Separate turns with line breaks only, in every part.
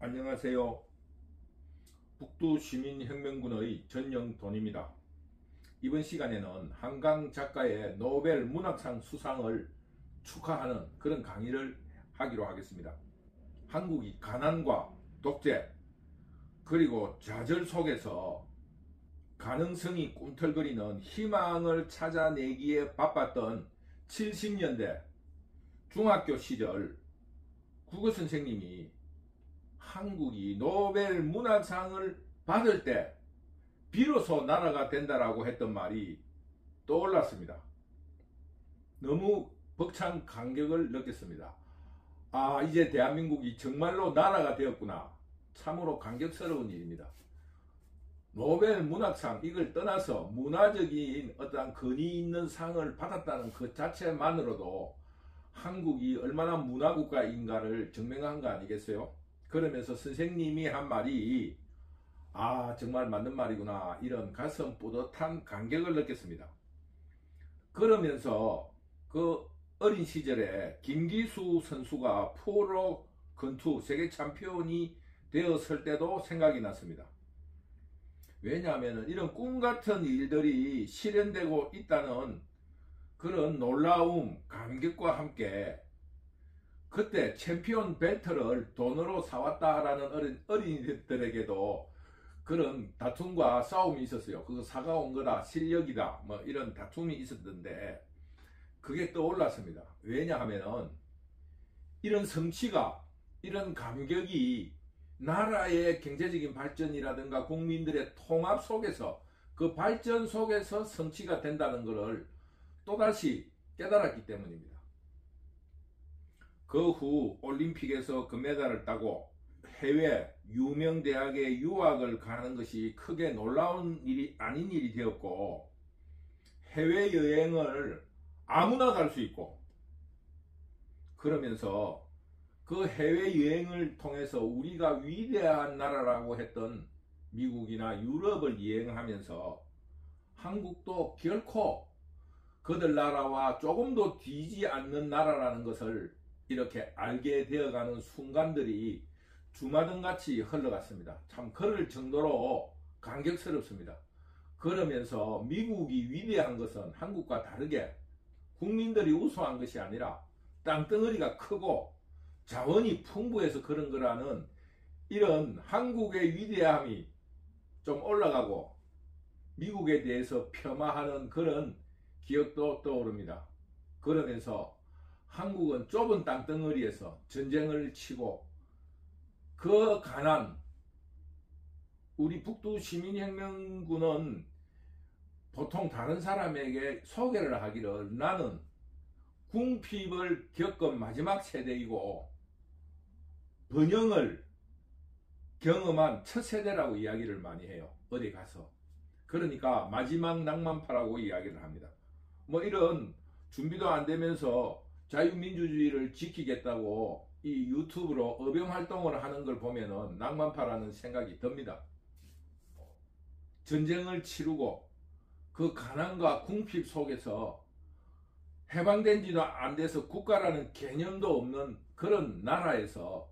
안녕하세요. 북두시민혁명군의 전영돈입니다. 이번 시간에는 한강 작가의 노벨 문학상 수상을 축하하는 그런 강의를 하기로 하겠습니다. 한국이 가난과 독재 그리고 좌절 속에서 가능성이 꿈틀거리는 희망을 찾아내기에 바빴던 70년대 중학교 시절 국어선생님이 한국이 노벨 문학상을 받을 때 비로소 나라가 된다라고 했던 말이 떠올랐습니다. 너무 벅찬 감격을 느꼈습니다. 아, 이제 대한민국이 정말로 나라가 되었구나. 참으로 감격스러운 일입니다. 노벨 문학상 이걸 떠나서 문화적인 어떤 근위 있는 상을 받았다는 그 자체만으로도 한국이 얼마나 문화국가인가를 증명한 거 아니겠어요? 그러면서 선생님이 한 말이 정말 맞는 말이구나, 이런 가슴 뿌듯한 감격을 느꼈습니다. 그러면서 그 어린 시절에 김기수 선수가 프로 권투 세계 챔피언이 되었을 때도 생각이 났습니다. 왜냐하면 이런 꿈같은 일들이 실현되고 있다는 그런 놀라움, 감격과 함께 그때 챔피언 벨트를 돈으로 사왔다라는 어린이들에게도 그런 다툼과 싸움이 있었어요. 그거 사가온 거다, 실력이다, 뭐 이런 다툼이 있었던데 그게 떠올랐습니다. 왜냐하면은 이런 성취가, 이런 감격이 나라의 경제적인 발전이라든가 국민들의 통합 속에서, 그 발전 속에서 성취가 된다는 것을 또다시 깨달았기 때문입니다. 그 후 올림픽에서 금메달을 따고 해외 유명 대학에 유학을 가는 것이 크게 놀라운 일이 아닌 일이 되었고, 해외여행을 아무나 갈 수 있고, 그러면서 그 해외여행을 통해서 우리가 위대한 나라라고 했던 미국이나 유럽을 여행하면서 한국도 결코 그들 나라와 조금도 뒤지 않는 나라라는 것을 이렇게 알게 되어가는 순간들이 주마등같이 흘러갔습니다. 참 그럴 정도로 감격스럽습니다. 그러면서 미국이 위대한 것은 한국과 다르게 국민들이 우수한 것이 아니라 땅덩어리가 크고 자원이 풍부해서 그런 거라는 이런 한국의 위대함이 좀 올라가고 미국에 대해서 폄하하는 그런 기억도 떠오릅니다. 그러면서 한국은 좁은 땅덩어리에서 전쟁을 치고 그 가난, 우리 북두시민혁명군은 보통 다른 사람에게 소개를 하기를 나는 궁핍을 겪은 마지막 세대이고 번영을 경험한 첫 세대라고 이야기를 많이 해요. 어디 가서. 그러니까 마지막 낭만파라고 이야기를 합니다. 뭐 이런 준비도 안 되면서 자유민주주의를 지키겠다고 이 유튜브로 어병활동을 하는 걸 보면은 낭만파라는 생각이 듭니다. 전쟁을 치르고 그 가난과 궁핍 속에서 해방된 지도 안 돼서 국가라는 개념도 없는 그런 나라에서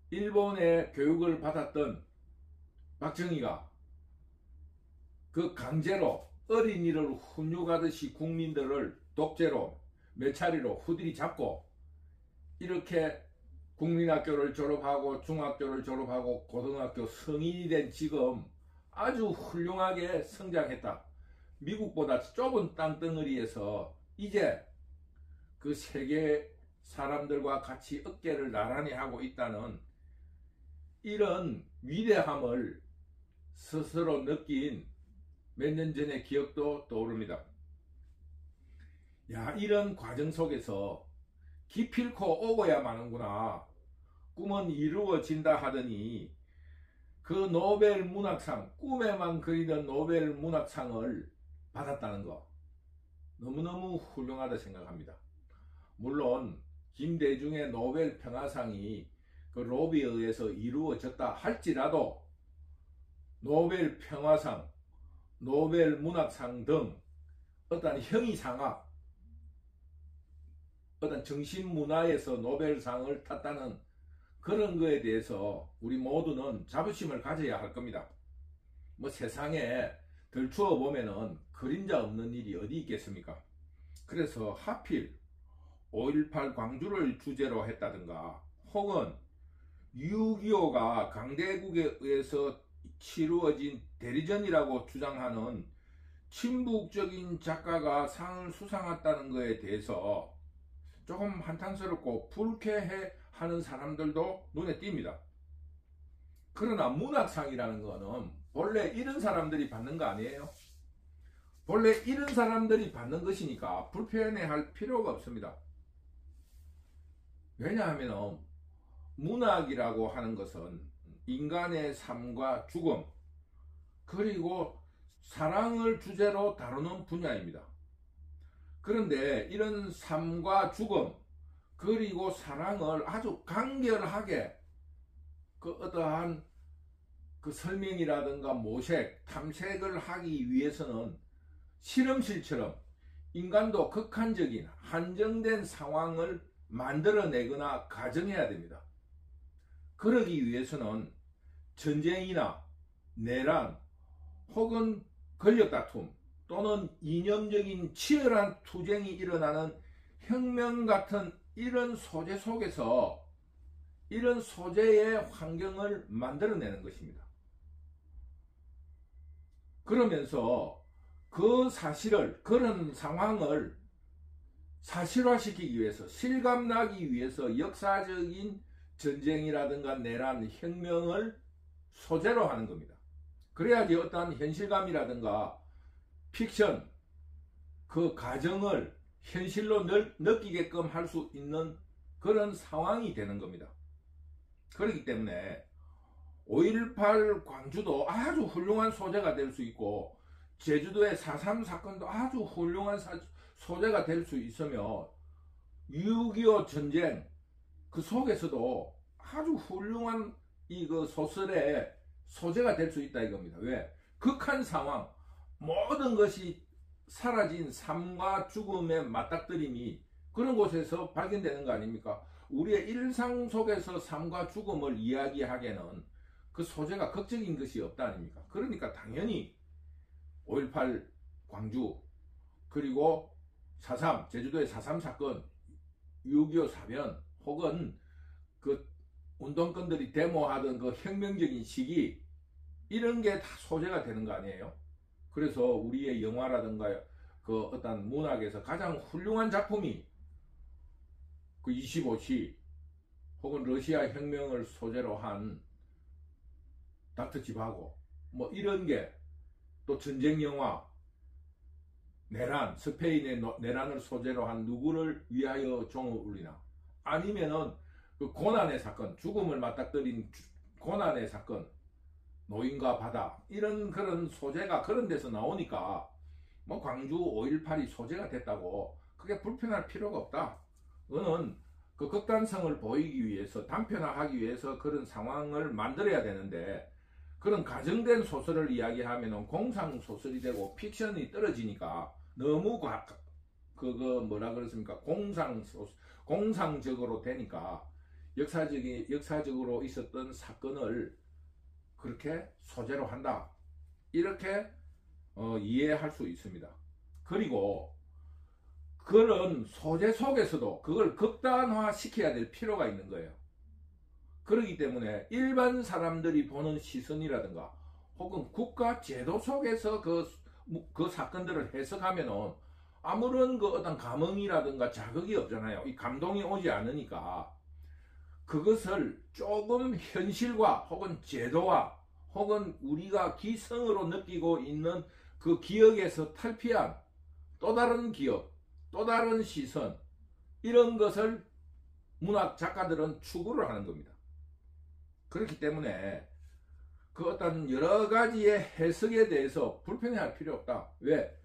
일본의 교육을 받았던 박정희가 그 강제로 어린이를 훈육하듯이 국민들을 독재로 몇 차례로 후들이 잡고 이렇게 국민학교를 졸업하고 중학교를 졸업하고 고등학교 성인이 된 지금 아주 훌륭하게 성장했다. 미국보다 좁은 땅덩어리에서 이제 그 세계 사람들과 같이 어깨를 나란히 하고 있다는 이런 위대함을 스스로 느낀 몇 년 전의 기억도 떠오릅니다. 야, 이런 과정 속에서 기필코 오고야 마는구나. 꿈은 이루어진다 하더니 그 노벨 문학상, 꿈에만 그리던 노벨 문학상을 받았다는 거 너무너무 훌륭하다 생각합니다. 물론 김대중의 노벨 평화상이 그 로비에 의해서 이루어졌다 할지라도 노벨 평화상, 노벨 문학상 등 어떤 형이상학, 어떤 정신문화에서 노벨상을 탔다는 그런 거에 대해서 우리 모두는 자부심을 가져야 할 겁니다. 뭐 세상에 덜추어 보면은 그림자 없는 일이 어디 있겠습니까? 그래서 하필 5.18 광주를 주제로 했다든가, 혹은 6.25가 강대국에 의해서 치루어진 대리전이라고 주장하는 친북적인 작가가 상을 수상했다는 것에 대해서 조금 한탄스럽고 불쾌해하는 사람들도 눈에 띕니다. 그러나 문학상이라는 거는 본래 이런 사람들이 받는 거 아니에요? 본래 이런 사람들이 받는 것이니까 불편해할 필요가 없습니다. 왜냐하면 문학이라고 하는 것은 인간의 삶과 죽음, 그리고 사랑을 주제로 다루는 분야입니다. 그런데 이런 삶과 죽음, 그리고 사랑을 아주 간결하게 그 어떠한 그 설명이라든가 모색, 탐색을 하기 위해서는 실험실처럼 인간도 극한적인 한정된 상황을 만들어내거나 가정해야 됩니다. 그러기 위해서는 전쟁이나 내란 혹은 권력다툼 또는 이념적인 치열한 투쟁이 일어나는 혁명 같은 이런 소재 속에서 이런 소재의 환경을 만들어내는 것입니다. 그러면서 그 사실을, 그런 상황을 사실화시키기 위해서, 실감나기 위해서 역사적인 전쟁이라든가 내란, 혁명을 소재로 하는 겁니다. 그래야지 어떠한 현실감이라든가 픽션, 그 가정을 현실로 느끼게끔 할 수 있는 그런 상황이 되는 겁니다. 그렇기 때문에 5.18 광주도 아주 훌륭한 소재가 될 수 있고, 제주도의 4.3 사건도 아주 훌륭한 소재가 될 수 있으며, 6.25 전쟁 그 속에서도 아주 훌륭한 이 그 소설의 소재가 될 수 있다 이겁니다. 왜? 극한 상황, 모든 것이 사라진 삶과 죽음의 맞닥뜨림이 그런 곳에서 발견되는 거 아닙니까? 우리의 일상 속에서 삶과 죽음을 이야기하기에는 그 소재가 극적인 것이 없다 아닙니까? 그러니까 당연히 5.18 광주, 그리고 4.3 제주도의 4.3 사건, 6.25 사변, 혹은 그 운동권들이 데모하던 그 혁명적인 시기, 이런 게 다 소재가 되는 거 아니에요? 그래서 우리의 영화라든가 그 어떤 문학에서 가장 훌륭한 작품이 그 25시 혹은 러시아 혁명을 소재로 한 닥터 지바고, 뭐 이런 게, 또 전쟁 영화 내란, 스페인의 내란을 소재로 한 누구를 위하여 종을 울리나, 아니면은 그 고난의 사건, 죽음을 맞닥뜨린 고난의 사건, 노인과 바다, 이런 그런 소재가 그런 데서 나오니까 뭐 광주 5.18이 소재가 됐다고 그게 불편할 필요가 없다. 그거는 그 극단성을 보이기 위해서, 단편화하기 위해서 그런 상황을 만들어야 되는데, 그런 가정된 소설을 이야기하면 공상 소설이 되고 픽션이 떨어지니까 너무 그거 뭐라 그랬습니까? 공상적으로 되니까 역사적으로 있었던 사건을 그렇게 소재로 한다, 이렇게 이해할 수 있습니다. 그리고 그런 소재 속에서도 그걸 극단화 시켜야 될 필요가 있는 거예요. 그렇기 때문에 일반 사람들이 보는 시선이라든가 혹은 국가 제도 속에서 그 사건들을 해석하면은 아무런 그 어떤 감흥이라든가 자극이 없잖아요. 이 감동이 오지 않으니까 그것을 조금 현실과 혹은 제도와 혹은 우리가 기성으로 느끼고 있는 그 기억에서 탈피한 또 다른 기억, 또 다른 시선, 이런 것을 문학 작가들은 추구를 하는 겁니다. 그렇기 때문에 그 어떤 여러 가지의 해석에 대해서 불편해할 필요 없다. 왜?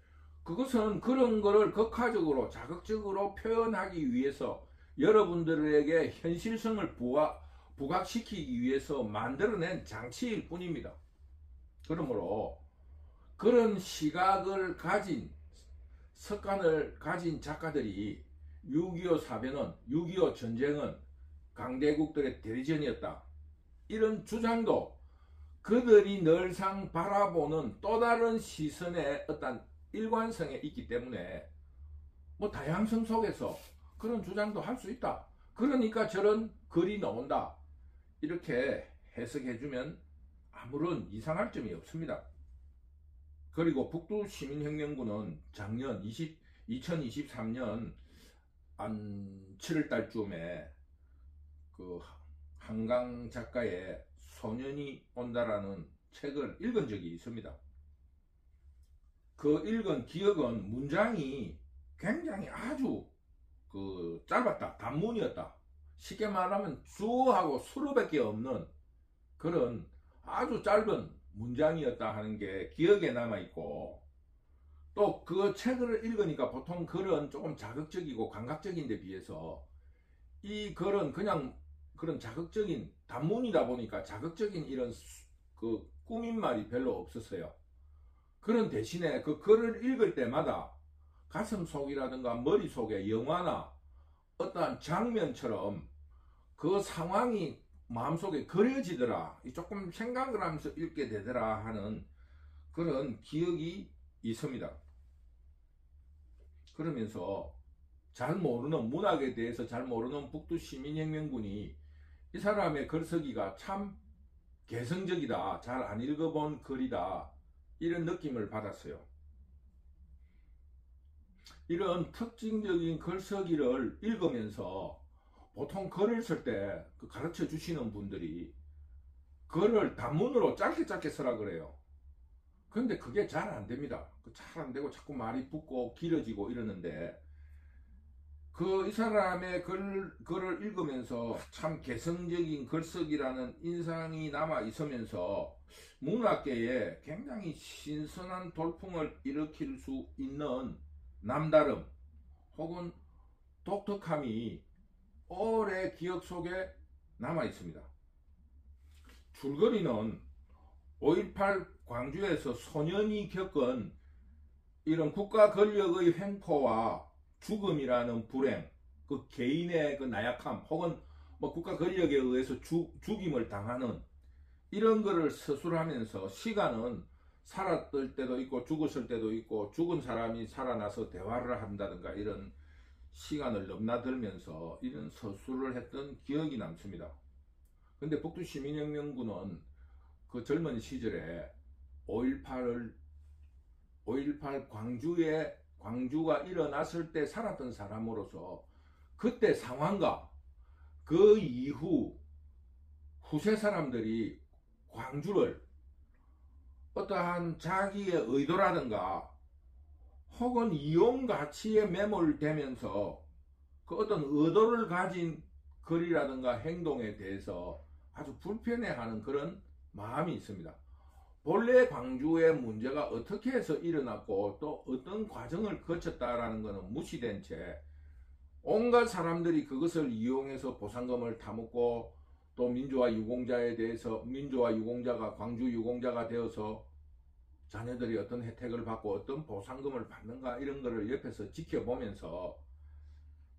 그것은 그런 거를 극화적으로 자극적으로 표현하기 위해서 여러분들에게 현실성을 부각시키기 위해서 만들어낸 장치일 뿐입니다. 그러므로 그런 시각을 가진, 석관을 가진 작가들이 6.25 사변은, 6.25 전쟁은 강대국들의 대리전이었다. 이런 주장도 그들이 늘상 바라보는 또 다른 시선의 어떤 일관성에 있기 때문에 뭐 다양성 속에서 그런 주장도 할 수 있다. 그러니까 저런 글이 나온다. 이렇게 해석해주면 아무런 이상할 점이 없습니다. 그리고 북두시민혁명군은 작년 2023년 한 7월달쯤에 그 한강 작가의 소년이 온다라는 책을 읽은 적이 있습니다. 그 읽은 기억은 문장이 굉장히 아주 그 짧았다. 단문이었다. 쉽게 말하면 주어하고 수로밖에 없는 그런 아주 짧은 문장이었다 하는 게 기억에 남아있고, 또 그 책을 읽으니까 보통 글은 조금 자극적이고 감각적인 데 비해서 이 글은 그냥 그런 자극적인 단문이다 보니까 자극적인 이런 그 꾸민말이 별로 없었어요. 그런 대신에 그 글을 읽을 때마다 가슴속이라든가 머릿속에 영화나 어떠한 장면처럼 그 상황이 마음속에 그려지더라. 조금 생각을 하면서 읽게 되더라 하는 그런 기억이 있습니다. 그러면서 잘 모르는 문학에 대해서 잘 모르는 북두시민혁명군이 이 사람의 글쓰기가 참 개성적이다. 잘 안 읽어본 글이다. 이런 느낌을 받았어요. 이런 특징적인 글쓰기를 읽으면서 보통 글을 쓸 때 가르쳐 주시는 분들이 글을 단문으로 짧게 쓰라 그래요. 근데 그게 잘 안 됩니다. 잘 안 되고 자꾸 말이 붙고 길어지고 이러는데, 이 사람의 글을 읽으면서 참 개성적인 글쓰기라는 인상이 남아 있으면서 문학계에 굉장히 신선한 돌풍을 일으킬 수 있는 남다름 혹은 독특함이 오래 기억 속에 남아 있습니다. 줄거리는 5.18 광주에서 소년이 겪은 이런 국가 권력의 횡포와 죽음이라는 불행, 그 개인의 그 나약함 혹은 뭐 국가 권력에 의해서 죽임을 당하는 이런 거를 서술하면서, 시간은 살았을 때도 있고 죽었을 때도 있고 죽은 사람이 살아나서 대화를 한다든가 이런 시간을 넘나들면서 이런 서술을 했던 기억이 남습니다. 근데 북두시민혁명군은 그 젊은 시절에 5.18 광주가 일어났을 때 살았던 사람으로서 그때 상황과 그 이후 후세 사람들이 광주를 어떠한 자기의 의도라든가 혹은 이용 가치에 매몰되면서 그 어떤 의도를 가진 글이라든가 행동에 대해서 아주 불편해하는 그런 마음이 있습니다. 본래 광주의 문제가 어떻게 해서 일어났고 또 어떤 과정을 거쳤다라는 것은 무시된 채 온갖 사람들이 그것을 이용해서 보상금을 타먹고, 또 민주화 유공자가 광주 유공자가 되어서 자녀들이 어떤 혜택을 받고 어떤 보상금을 받는가 이런 거를 옆에서 지켜보면서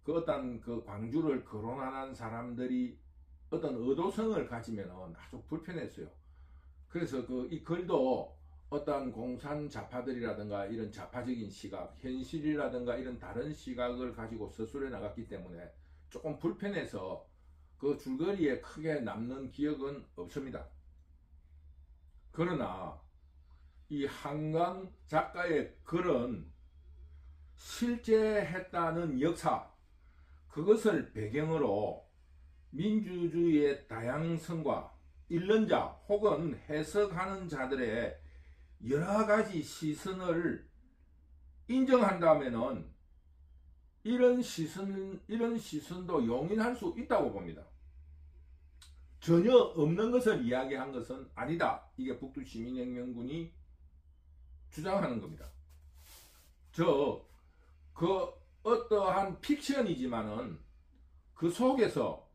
그 어떤 그 광주를 거론하는 사람들이 어떤 의도성을 가지면 아주 불편했어요. 그래서 이 글도 어떠한 공산 좌파들이라든가 이런 좌파적인 시각, 현실이라든가 이런 다른 시각을 가지고 서술해 나갔기 때문에 조금 불편해서 그 줄거리에 크게 남는 기억은 없습니다. 그러나 이 한강 작가의 글은 실제 했다는 역사, 그것을 배경으로 민주주의의 다양성과 읽는 자 혹은 해석하는 자들의 여러 가지 시선을 인정한다면은 이런 시선도 용인할 수 있다고 봅니다. 전혀 없는 것을 이야기한 것은 아니다. 이게 북두시민혁명군이 주장하는 겁니다. 어떠한 픽션이지만은 그 속에서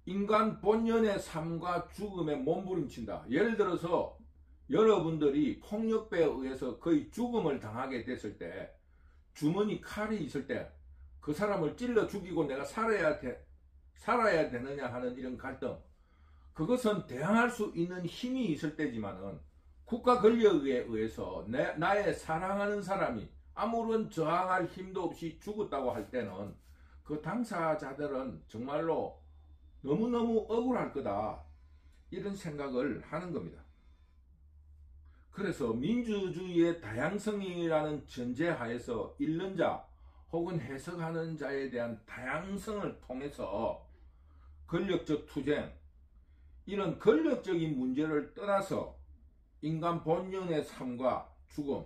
인간 본연의 삶과 죽음에 몸부림친다. 예를 들어서 여러분들이 폭력배에 의해서 거의 죽음을 당하게 됐을 때, 주머니 칼이 있을 때 그 사람을 찔러 죽이고 내가 살아야 살아야 되느냐 하는 이런 갈등, 그것은 대항할 수 있는 힘이 있을 때지만은 국가 권력에 의해서 나의 사랑하는 사람이 아무런 저항할 힘도 없이 죽었다고 할 때는 그 당사자들은 정말로 너무너무 억울할 거다, 이런 생각을 하는 겁니다. 그래서 민주주의의 다양성이라는 전제하에서 읽는 자 혹은 해석하는 자에 대한 다양성을 통해서 권력적 투쟁, 이런 권력적인 문제를 떠나서 인간 본연의 삶과 죽음,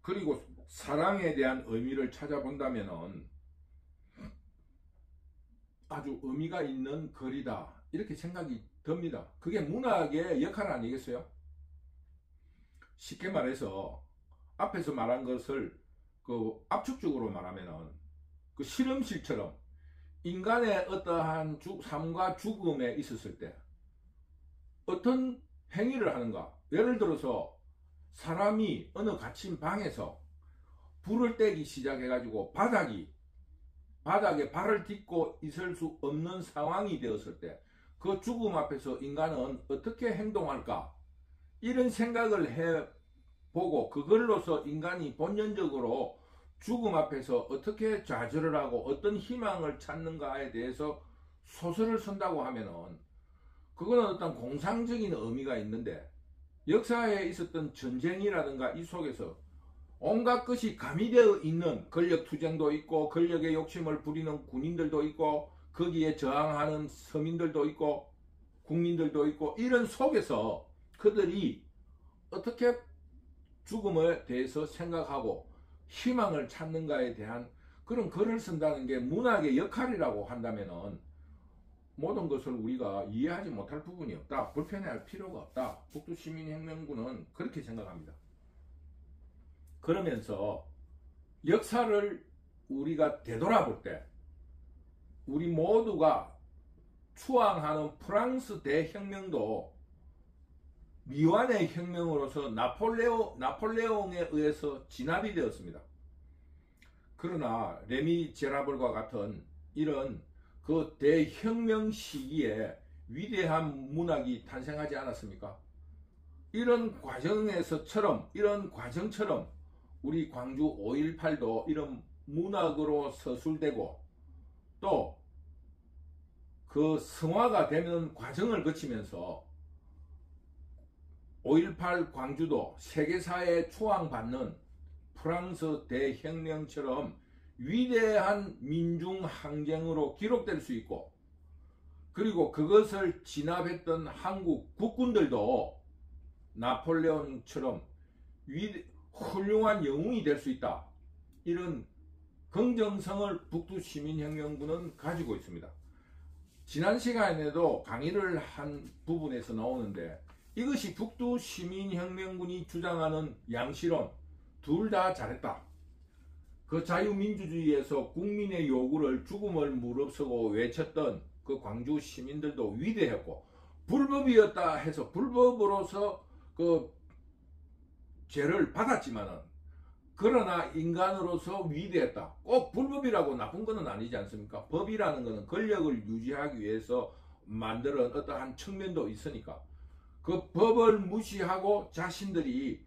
그리고 사랑에 대한 의미를 찾아본다면 아주 의미가 있는 글이다, 이렇게 생각이 듭니다. 그게 문학의 역할 아니겠어요? 쉽게 말해서 앞에서 말한 것을 그 압축적으로 말하면은 그 실험실처럼 인간의 어떠한 삶과 죽음에 있었을 때 어떤 행위를 하는가. 예를 들어서 사람이 어느 갇힌 방에서 불을 떼기 시작해가지고 바닥에 발을 딛고 있을 수 없는 상황이 되었을 때 그 죽음 앞에서 인간은 어떻게 행동할까, 이런 생각을 해보고 그걸로서 인간이 본연적으로 죽음 앞에서 어떻게 좌절을 하고 어떤 희망을 찾는가에 대해서 소설을 쓴다고 하면은 그거는 어떤 공상적인 의미가 있는데, 역사에 있었던 전쟁이라든가 이 속에서 온갖 것이 가미되어 있는 권력투쟁도 있고 권력의 욕심을 부리는 군인들도 있고 거기에 저항하는 서민들도 있고 국민들도 있고, 이런 속에서 그들이 어떻게 죽음에 대해서 생각하고 희망을 찾는가에 대한 그런 글을 쓴다는 게 문학의 역할이라고 한다면은 모든 것을 우리가 이해하지 못할 부분이 없다, 불편해할 필요가 없다, 북두시민혁명군은 그렇게 생각합니다. 그러면서 역사를 우리가 되돌아볼 때 우리 모두가 추앙하는 프랑스 대혁명도 미완의 혁명으로서 나폴레옹에 의해서 진압이 되었습니다. 그러나 레미제라블과 같은 이런 그 대혁명 시기에 위대한 문학이 탄생하지 않았습니까? 이런 과정처럼 우리 광주 5.18도 이런 문학으로 서술되고 또 그 성화가 되는 과정을 거치면서 5.18 광주도 세계사에 추앙받는 프랑스 대혁명처럼 위대한 민중항쟁으로 기록될 수 있고, 그리고 그것을 진압했던 한국 국군들도 나폴레옹처럼 훌륭한 영웅이 될 수 있다, 이런 긍정성을 북두시민혁명군은 가지고 있습니다. 지난 시간에도 강의를 한 부분에서 나오는데 이것이 북두시민혁명군이 주장하는 양시론, 둘 다 잘했다. 그 자유민주주의에서 국민의 요구를 죽음을 무릅쓰고 외쳤던 그 광주 시민들도 위대했고, 불법이었다 해서 불법으로서 그 죄를 받았지만은 그러나 인간으로서 위대했다. 꼭 불법이라고 나쁜 것은 아니지 않습니까? 법이라는 것은 권력을 유지하기 위해서 만드는 어떠한 측면도 있으니까 그 법을 무시하고 자신들의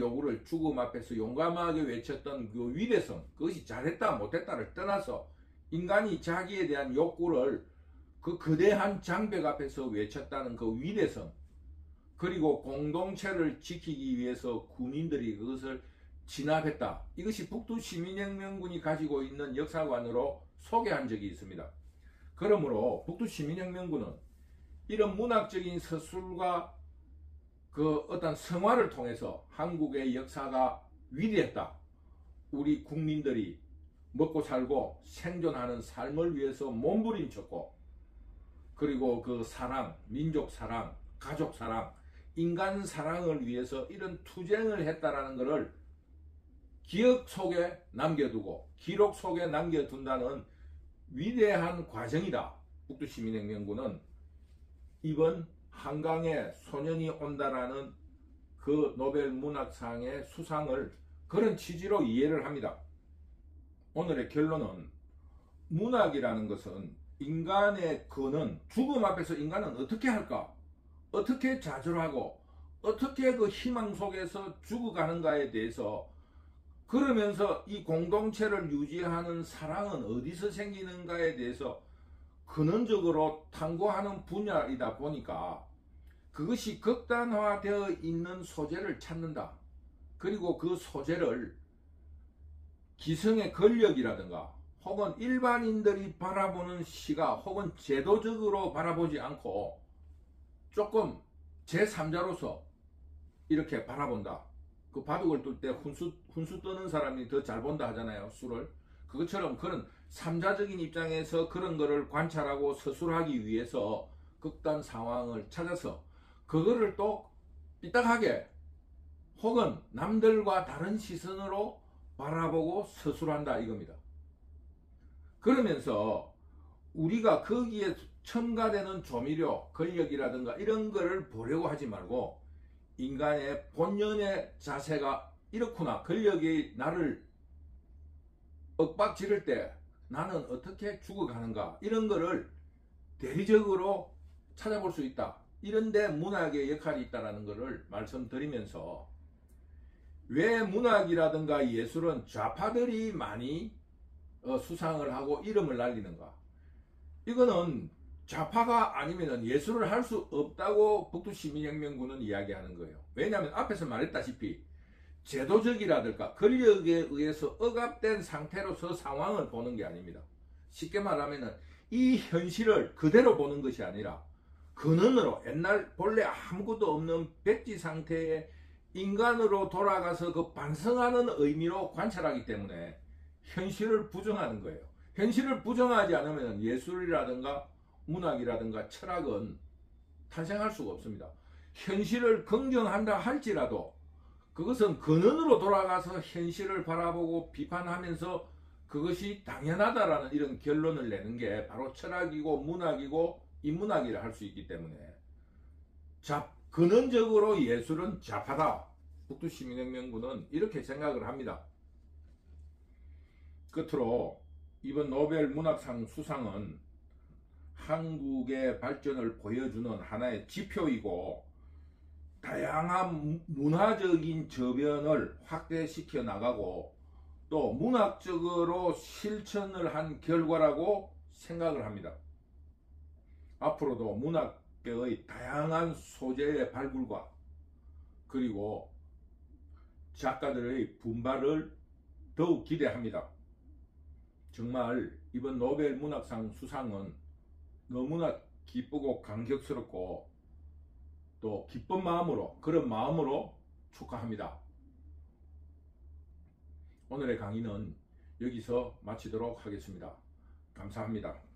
요구를 죽음 앞에서 용감하게 외쳤던 그 위대성, 그것이 잘했다 못했다를 떠나서 인간이 자기에 대한 욕구를 그 거대한 장벽 앞에서 외쳤다는 그 위대성, 그리고 공동체를 지키기 위해서 군인들이 그것을 진압했다. 이것이 북두시민혁명군이 가지고 있는 역사관으로 소개한 적이 있습니다. 그러므로 북두시민혁명군은 이런 문학적인 서술과 그 어떤 성화를 통해서 한국의 역사가 위대했다, 우리 국민들이 먹고 살고 생존하는 삶을 위해서 몸부림쳤고, 그리고 그 사랑, 민족 사랑, 가족 사랑, 인간 사랑을 위해서 이런 투쟁을 했다라는 것을 기억 속에 남겨두고 기록 속에 남겨둔다는 위대한 과정이다. 북두시민혁명군은 이번 한강에 소년이 온다라는 그 노벨 문학상의 수상을 그런 취지로 이해를 합니다. 오늘의 결론은 문학이라는 것은 인간의 그는 죽음 앞에서 인간은 어떻게 할까? 어떻게 좌절하고 어떻게 그 희망 속에서 죽어가는가에 대해서, 그러면서 이 공동체를 유지하는 사랑은 어디서 생기는가에 대해서 근원적으로 탐구하는 분야이다 보니까 그것이 극단화되어 있는 소재를 찾는다. 그리고 그 소재를 기성의 권력이라든가 혹은 일반인들이 바라보는 시각 혹은 제도적으로 바라보지 않고 조금 제3자로서 이렇게 바라본다. 그 바둑을 둘 때 훈수 뜨는 사람이 더 잘 본다 하잖아요, 수를. 그것처럼 그런 3자적인 입장에서 그런 거를 관찰하고 서술하기 위해서 극단 상황을 찾아서 그거를 또 삐딱하게 혹은 남들과 다른 시선으로 바라보고 서술한다 이겁니다. 그러면서 우리가 거기에 첨가되는 조미료, 권력이라든가 이런 거를 보려고 하지 말고 인간의 본연의 자세가 이렇구나. 권력이 나를 윽박 지를 때 나는 어떻게 죽어가는가. 이런 거를 대리적으로 찾아볼 수 있다. 이런데 문학의 역할이 있다는 것을 말씀드리면서, 왜 문학이라든가 예술은 좌파들이 많이 수상을 하고 이름을 날리는가. 이거는 좌파가 아니면 예술을 할 수 없다고 북두시민혁명군은 이야기하는 거예요. 왜냐하면 앞에서 말했다시피 제도적이라든가 권력에 의해서 억압된 상태로서 상황을 보는 게 아닙니다. 쉽게 말하면 이 현실을 그대로 보는 것이 아니라 근원으로 옛날 본래 아무것도 없는 백지 상태의 인간으로 돌아가서 그 반성하는 의미로 관찰하기 때문에 현실을 부정하는 거예요. 현실을 부정하지 않으면 예술이라든가 문학이라든가 철학은 탄생할 수가 없습니다. 현실을 긍정한다 할지라도 그것은 근원으로 돌아가서 현실을 바라보고 비판하면서 그것이 당연하다라는 이런 결론을 내는 게 바로 철학이고 문학이고 인문학이라 할 수 있기 때문에 근원적으로 예술은 좌파다. 북두시민혁명군은 이렇게 생각을 합니다. 끝으로 이번 노벨 문학상 수상은 한국의 발전을 보여주는 하나의 지표이고 다양한 문화적인 저변을 확대시켜 나가고 또 문학적으로 실천을 한 결과라고 생각을 합니다. 앞으로도 문학계의 다양한 소재의 발굴과 그리고 작가들의 분발을 더욱 기대합니다. 정말 이번 노벨 문학상 수상은 너무나 기쁘고 감격스럽고 또 기쁜 마음으로, 그런 마음으로 축하합니다. 오늘의 강의는 여기서 마치도록 하겠습니다. 감사합니다.